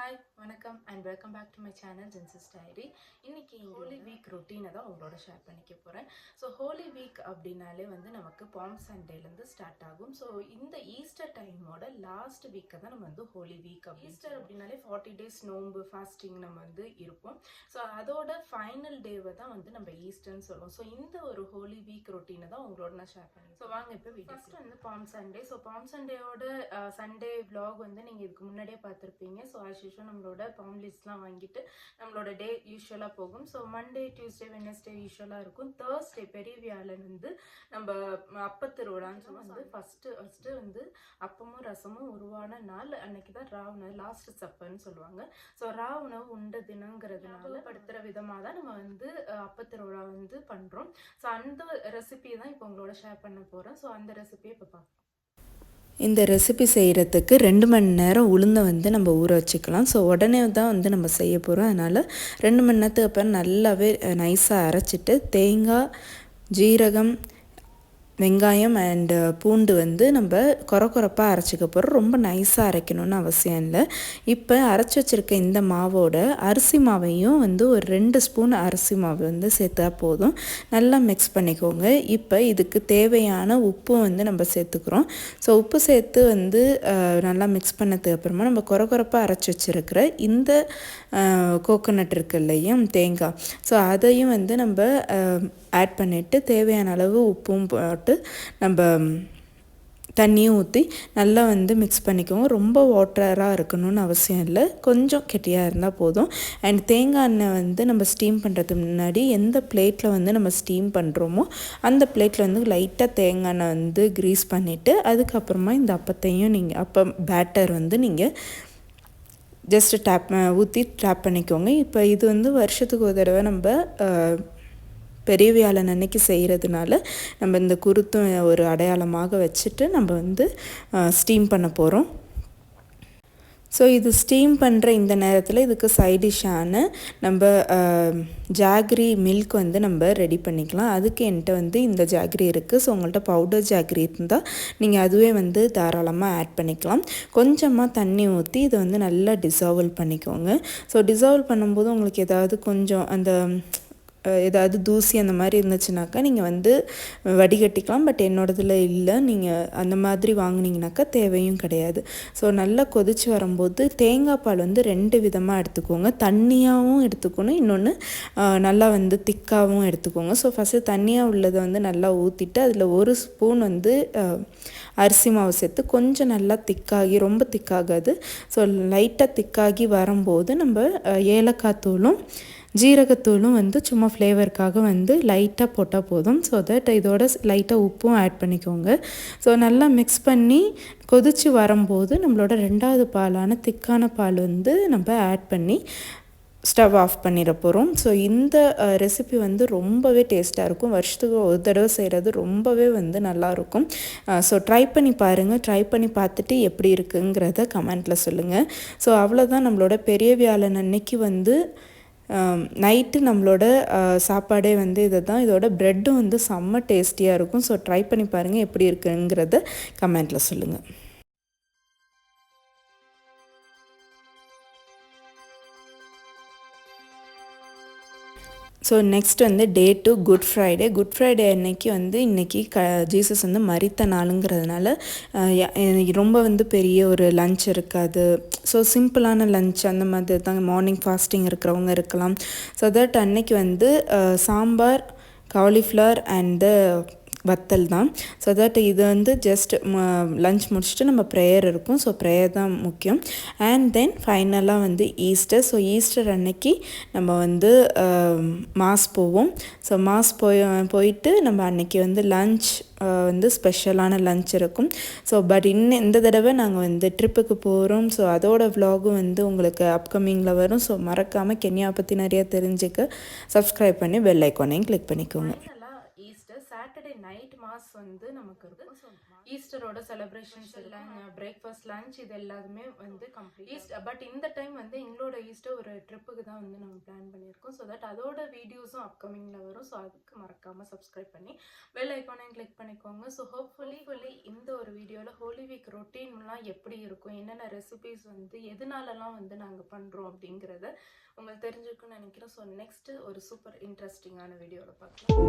Hi வணக்கம் and welcome back to my channel ஜென்சஸ் diary. இன்னைக்கு ஹோலி வீக் ரொட்டீனை தான் உங்களோட ஷேர் பண்ணிக்க போகிறேன். ஸோ ஹோலி வீக் அப்படின்னாலே வந்து நமக்கு பாம் சண்டேலேருந்து ஸ்டார்ட் ஆகும். ஸோ இந்த ஈஸ்டர் டைமோட லாஸ்ட் வீக்கை தான் நம்ம வந்து ஹோலி வீக் ஈஸ்டர் அப்படின்னாலே 40 days நோம்பு ஃபாஸ்டிங் நம்ம வந்து இருப்போம். ஸோ அதோட ஃபைனல் டேவை தான் வந்து நம்ம ஈஸ்டர்ன்னு சொல்லுவோம். ஸோ இந்த ஒரு ஹோலி வீக் ரொட்டீனை தான் உங்களோட நான் ஷேர் பண்ணி. ஸோ வாங்க இப்போ ஃபர்ஸ்ட் வந்து பாம் சண்டே. ஸோ பாம் சண்டேயோட சண்டே vlog வந்து நீங்கள் இதுக்கு முன்னாடியே பார்த்துருப்பீங்க. ஸோ யூஸ்வலாக நம்மளோட பாம் லிஸ்ட்லாம் வாங்கிட்டு நம்மளோட டே யூஸ்வலாக போகும். ஸோ மண்டே, டியூஸ்டே, வெட்னஸ்டே யூஸ்வலாக இருக்கும். தேர்ஸ்டே பெரிய வியாழன் வந்து நம்ம அப்பத்திருவிழான்னு வந்து ஃபஸ்ட்டு வந்து அப்பமும் ரசமும் உருவான நாள் அன்னைக்கு தான் ராவண லாஸ்ட் சப்பர்னு சொல்லுவாங்க. ஸோ ராவணவு உண்ட தினங்கிறதுனால படுத்துகிற விதமாக தான் நம்ம வந்து அப்பத்திருவிழா வந்து பண்ணுறோம். ஸோ அந்த ரெசிபியை தான் இப்போ உங்களோட ஷேர் பண்ண போகிறேன். ஸோ அந்த ரெசிபியை இப்போ பார்க்கலாம். இந்த ரெசிபி செய்கிறதுக்கு 2 மணி நேரம் உளுந்தை வந்து நம்ம ஊற வச்சுக்கலாம். ஸோ உடனே தான் வந்து நம்ம செய்ய போகிறோம். அதனால் 2 மணி நேரத்துக்கு அப்புறம் நல்லாவே நைஸாக அரைச்சிட்டு தேங்காய், ஜீரகம், வெங்காயம் அண்டு பூண்டு வந்து நம்ம கொரப்பாக அரைச்சிக்க போகிறோம். ரொம்ப நைஸாக அரைக்கணும்னு அவசியம் இல்லை. இப்போ அரைச்சி வச்சுருக்க இந்த மாவோட அரிசி மாவையும் வந்து ஒரு 2 ஸ்பூன் அரிசி மாவு வந்து சேர்த்தா போதும். நல்லா மிக்ஸ் பண்ணிக்கோங்க. இப்போ இதுக்கு தேவையான உப்பும் வந்து நம்ம சேர்த்துக்கிறோம். ஸோ உப்பு சேர்த்து வந்து நல்லா மிக்ஸ் பண்ணதுக்கு அப்புறமா நம்ம கொரப்பாக அரைச்சி வச்சுருக்கிற இந்த கோகோனட் இருக்கு இல்லையா, தேங்காய், ஸோ அதையும் வந்து நம்ம ஆட் பண்ணிவிட்டு தேவையான அளவு உப்பும் போட்டு நம்ம தண்ணியும் ஊற்றி நல்லா வந்து மிக்ஸ் பண்ணிக்கோங்க. ரொம்ப வாட்டராக இருக்கணும்னு அவசியம் இல்லை, கொஞ்சம் கெட்டியாக இருந்தால் போதும். அண்ட் தேங்காய் எண்ணெய் வந்து நம்ம ஸ்டீம் பண்ணுறதுக்கு முன்னாடி எந்த பிளேட்டில் வந்து நம்ம ஸ்டீம் பண்ணுறோமோ அந்த பிளேட்டில் வந்து லைட்டாக தேங்காய் எண்ணெய் வந்து க்ரீஸ் பண்ணிவிட்டு அதுக்கப்புறமா இந்த அப்பத்தையும் நீங்கள் பேட்டர் வந்து நீங்கள் ஜஸ்ட்டு ஊற்றி டேப் பண்ணிக்கோங்க. இப்போ இது வந்து வருஷத்துக்கு ஒரு தடவை நம்ம பெரிய வியாழன் அன்னைக்கு செய்கிறதுனால நம்ம இந்த குருத்தும் ஒரு அடையாளமாக வச்சுட்டு நம்ம வந்து ஸ்டீம் பண்ண போகிறோம். ஸோ இது ஸ்டீம் பண்ணுற இந்த நேரத்தில் இதுக்கு சைடிஷ்ஷான நம்ம ஜாகரி மில்க் வந்து நம்ம ரெடி பண்ணிக்கலாம். அதுக்கு என்கிட்ட வந்து இந்த ஜாகரி இருக்குது. ஸோ உங்கள்கிட்ட பவுடர் ஜாகரி இருந்தால் நீங்கள் அதுவே வந்து தாராளமாக ஆட் பண்ணிக்கலாம். கொஞ்சமாக தண்ணி ஊற்றி இதை வந்து நல்லா டிசால்வ் பண்ணிக்கோங்க. ஸோ டிசால்வ் பண்ணும்போது உங்களுக்கு ஏதாவது கொஞ்சம் ஏதாவது தூசி அந்த மாதிரி இருந்துச்சுனாக்கா நீங்கள் வந்து வடிகட்டிக்கலாம். பட் என்னோடதில் இல்லை, நீங்கள் அந்த மாதிரி வாங்கினீங்கனாக்கா தேவையும் கிடையாது. ஸோ நல்லா கொதித்து வரும்போது தேங்காய் பால் வந்து 2 விதமாக எடுத்துக்கோங்க. தண்ணியாகவும் எடுத்துக்கணும், இன்னொன்று நல்லா வந்து திக்காகவும் எடுத்துக்கோங்க. ஸோ ஃபஸ்ட்டு தண்ணியாக உள்ளதை வந்து நல்லா ஊற்றிட்டு அதில் 1 ஸ்பூன் வந்து அரிசி மாவு சேர்த்து கொஞ்சம் நல்லா திக்காகி, ரொம்ப திக்காகாது, ஸோ லைட்டாக திக்காகி வரும்போது நம்ம ஏலக்காய் தூளும் ஜீரகத்தூளும் வந்து சும்மா ஃப்ளேவருக்காக வந்து லைட்டாக போட்டால் போதும். ஸோ தட் இதோட லைட்டாக உப்பும் ஆட் பண்ணிக்கோங்க. ஸோ நல்லா மிக்ஸ் பண்ணி கொதித்து வரும்போது நம்மளோட 2வது பாலான திக்கான பால் வந்து நம்ம ஆட் பண்ணி ஸ்டவ் ஆஃப் பண்ணிட போகிறோம். ஸோ இந்த ரெசிபி வந்து ரொம்பவே டேஸ்ட்டாக இருக்கும். வருஷத்துக்கு ஒரு தடவை செய்கிறது ரொம்பவே வந்து நல்லாயிருக்கும். ஸோ ட்ரை பண்ணி பாருங்கள். ட்ரை பண்ணி பார்த்துட்டு எப்படி இருக்குங்கிறத கமெண்ட்டில் சொல்லுங்கள். ஸோ அவ்வளோதான், நம்மளோட பெரிய வியாழன் அன்னைக்கு வந்து நைட்டு நம்மளோட சாப்பாடே வந்து இதை தான். இதோட ப்ரெட்டும் வந்து செம்ம டேஸ்டியாக இருக்கும். ஸோ ட்ரை பண்ணி பாருங்கள், எப்படி இருக்குங்கிறத கமெண்ட்டில் சொல்லுங்கள். ஸோ நெக்ஸ்ட் வந்து டே 2 குட் ஃப்ரைடே. குட் ஃப்ரைடே அன்னைக்கு வந்து இன்றைக்கி ஜீசஸ் வந்து மரித்த நாளுங்கிறதுனால ரொம்ப வந்து பெரிய ஒரு லன்ச் இருக்காது. ஸோ சிம்பிளான லன்ச் அந்த மாதிரி தான். மார்னிங் ஃபாஸ்டிங் இருக்கிறவங்க இருக்கலாம். ஸோ தட் அன்னைக்கு வந்து சாம்பார், காலிஃப்ளவர் அண்டு வத்தல் தான். ஸோ தட் இது வந்து ஜஸ்ட் லன்ச் முடிச்சுட்டு நம்ம ப்ரேயர் இருக்கும். ஸோ ப்ரேயர் தான் முக்கியம். அண்ட் தென் ஃபைனலாக வந்து ஈஸ்டர். ஸோ ஈஸ்டர் அன்னைக்கு நம்ம வந்து மாஸ் போவோம். ஸோ மாஸ் போயிட்டு நம்ம அன்னைக்கு வந்து லன்ச் வந்து ஸ்பெஷலான லன்ச் இருக்கும். ஸோ பட் இந்த தடவை நாங்கள் வந்து ட்ரிப்புக்கு போகிறோம். ஸோ அதோட விலாகும் வந்து உங்களுக்கு அப்கமிங்கில் வரும். ஸோ மறக்காமல் கென்யா பற்றி நிறையா தெரிஞ்சுக்க சப்ஸ்கிரைப் பண்ணி பெல் ஐக்கானையும் கிளிக் பண்ணிக்கோங்க. ஈஸ்டர் சாட்டர்டே நைட் மாஸ் வந்து நமக்கு இருக்கும். ஸோ ஈஸ்டரோட செலிப்ரேஷன்ஸ் எல்லாம் பிரேக்ஃபாஸ்ட் லஞ்ச் இது எல்லாமே வந்து கம்ப்ளீட். பட் இந்த டைம் வந்து எங்களோட ஈஸ்டர் ஒரு ட்ரிப்புக்கு தான் வந்து நம்ம பிளான் பண்ணியிருக்கோம். ஸோ தட் அதோட வீடியோஸும் அப்கமிங்கில் வரும். ஸோ அதுக்கு மறக்காமல் சப்ஸ்கிரைப் பண்ணி பெல் ஐக்கானையும் கிளிக் பண்ணிக்கோங்க. ஸோ ஹோப்ஃபுல்லி இந்த ஒரு வீடியோவில் ஹோலி வீக் ரொட்டீன்லாம் எப்படி இருக்கும், என்னென்ன ரெசிபீஸ் வந்து எதனாலலாம் வந்து நாங்கள் பண்ணுறோம் அப்படிங்கிறத உங்களுக்கு தெரிஞ்சுக்குன்னு நினைக்கிறேன். ஸோ நெக்ஸ்ட்டு ஒரு சூப்பர் இன்ட்ரெஸ்டிங்கான வீடியோவில் பார்க்கலாம்.